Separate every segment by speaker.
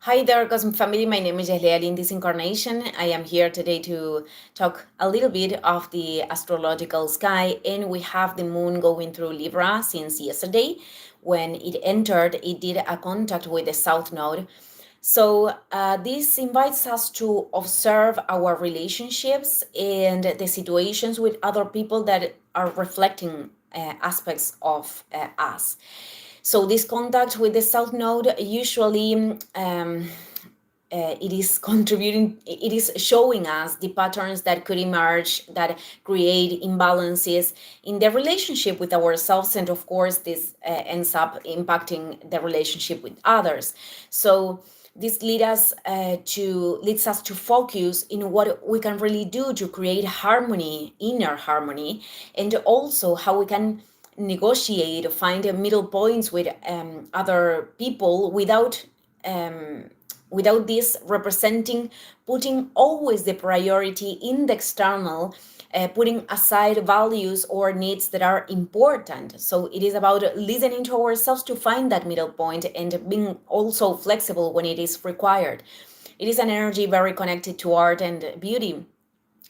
Speaker 1: Hi there, Cosmic Family. My name is Jahliel. In this incarnation, I am here today to talk a little bit of the astrological sky. And we have the moon going through Libra since yesterday. When it entered, it did a contact with the south node. So, this invites us to observe our relationships and the situations with other people that are reflecting aspects of us. So this contact with the south node usually it is contributing, it is showing us the patterns that could emerge that create imbalances in the relationship with ourselves, and of course this ends up impacting the relationship with others. So this leads us to focus in what we can really do to create harmony, inner harmony, and also how we can negotiate or find middle points with other people without this representing putting always the priority in the external, putting aside values or needs that are important. So it is about listening to ourselves to find that middle point and being also flexible when it is required. It is an energy very connected to art and beauty,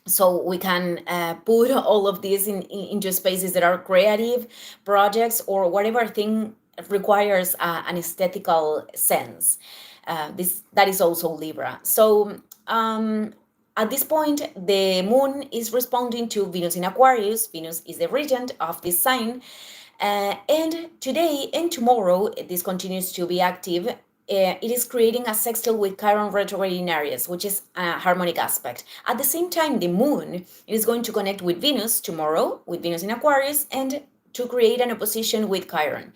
Speaker 1: so we can put all of this into spaces that are creative projects or whatever thing requires an aesthetical sense. This that is also Libra. So at this point, the moon is responding to Venus in Aquarius. Venus is the regent of this sign. And today and tomorrow, this continues to be active. It is creating a sextile with Chiron retrograde in Aries, which is a harmonic aspect. At the same time, the moon is going to connect with Venus tomorrow, with Venus in Aquarius, and to create an opposition with Chiron.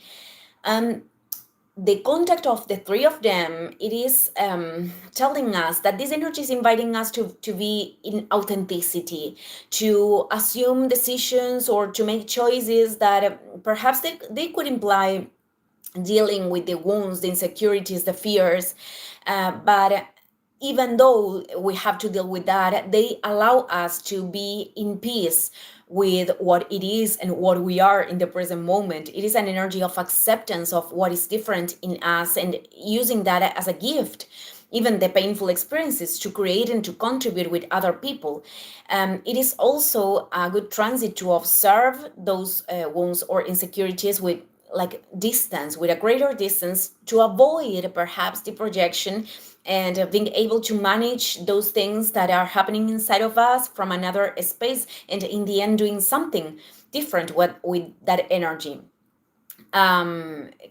Speaker 1: The contact of the three of them, it is telling us that this energy is inviting us to be in authenticity, to assume decisions or to make choices that perhaps they could imply dealing with the wounds, the insecurities, the fears. But even though we have to deal with that, they allow us to be in peace with what it is and what we are in the present moment. It is an energy of acceptance of what is different in us and using that as a gift, even the painful experiences, to create and to contribute with other people. It is also a good transit to observe those wounds or insecurities with like distance, with a greater distance, to avoid perhaps the projection and being able to manage those things that are happening inside of us from another space, and in the end doing something different with that energy.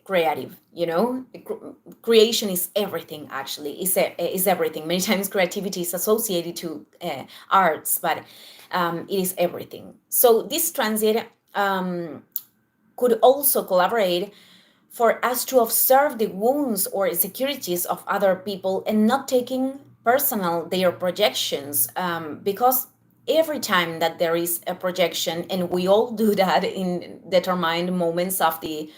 Speaker 1: Creative, creation is everything. Actually, is everything. Many times creativity is associated to arts, but it is everything. So this transit could also collaborate for us to observe the wounds or insecurities of other people and not taking personal their projections, because every time that there is a projection, and we all do that in determined moments of the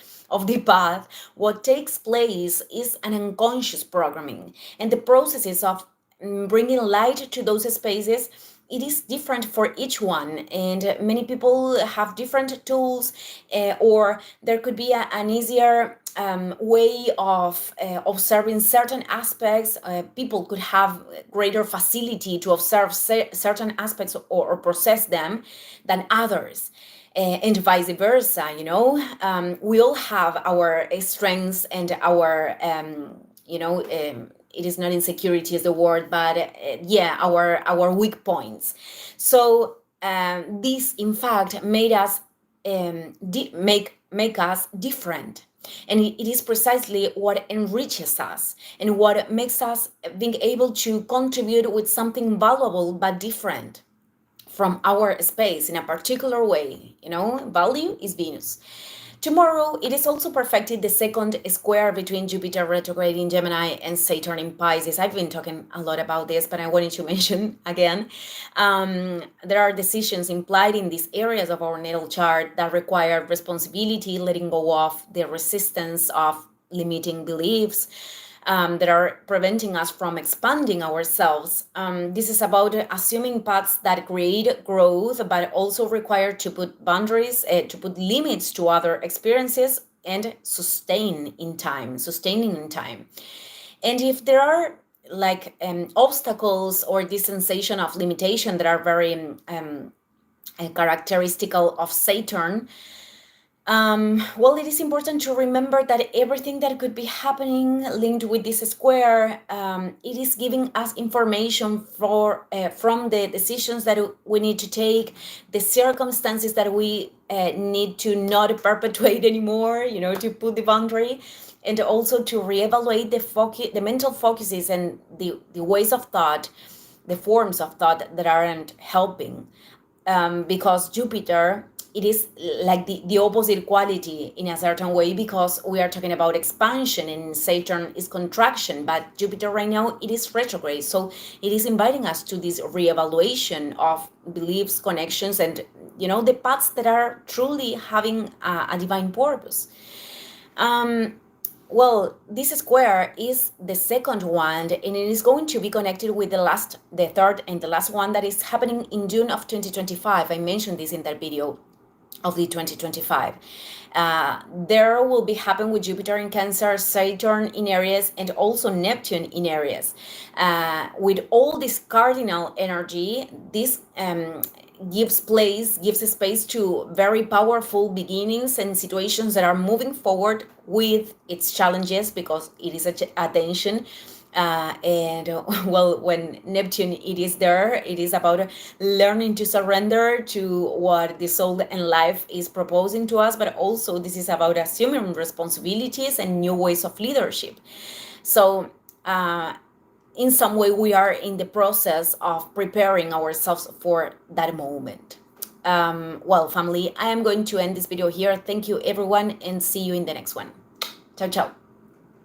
Speaker 1: path, what takes place is an unconscious programming, and the processes of bringing light to those spaces, it is different for each one, and many people have different tools, or there could be an easier way of observing certain aspects. People could have greater facility to observe certain aspects, or process them, than others. And vice versa, we all have our strengths and our it is not insecurity is the word, but yeah, our weak points. So this in fact made us make us different, and it is precisely what enriches us and what makes us being able to contribute with something valuable but different from our space in a particular way. Value is Venus. Tomorrow, it is also perfected the second square between Jupiter retrograde in Gemini and Saturn in Pisces. I've been talking a lot about this, but I wanted to mention again. There are decisions implied in these areas of our natal chart that require responsibility, letting go of the resistance of limiting beliefs that are preventing us from expanding ourselves. This is about assuming paths that create growth, but also require to put boundaries, to put limits to other experiences, and sustaining in time. And if there are like obstacles or this sensation of limitation that are very characteristical of Saturn, well, it is important to remember that everything that could be happening linked with this square, it is giving us information from the decisions that we need to take, the circumstances that we need to not perpetuate anymore, to put the boundary, and also to reevaluate the mental focuses and the ways of thought, the forms of thought that aren't helping, because Jupiter, it is like the opposite quality in a certain way, because we are talking about expansion and Saturn is contraction, but Jupiter right now, it is retrograde. So it is inviting us to this reevaluation of beliefs, connections, and the paths that are truly having a divine purpose. Well, this square is the second one, and it is going to be connected with the third and the last one that is happening in June of 2025. I mentioned this in that video of the 2025. There will be happen with Jupiter in Cancer, Saturn in Aries, and also Neptune in Aries. With all this cardinal energy, this gives space to very powerful beginnings and situations that are moving forward with its challenges, because it is a tension. And well, when Neptune it is there, it is about learning to surrender to what the soul and life is proposing to us, but also this is about assuming responsibilities and new ways of leadership. So in some way we are in the process of preparing ourselves for that moment. Well, family, I am going to end this video here. Thank you everyone, and see you in the next one. Ciao, ciao.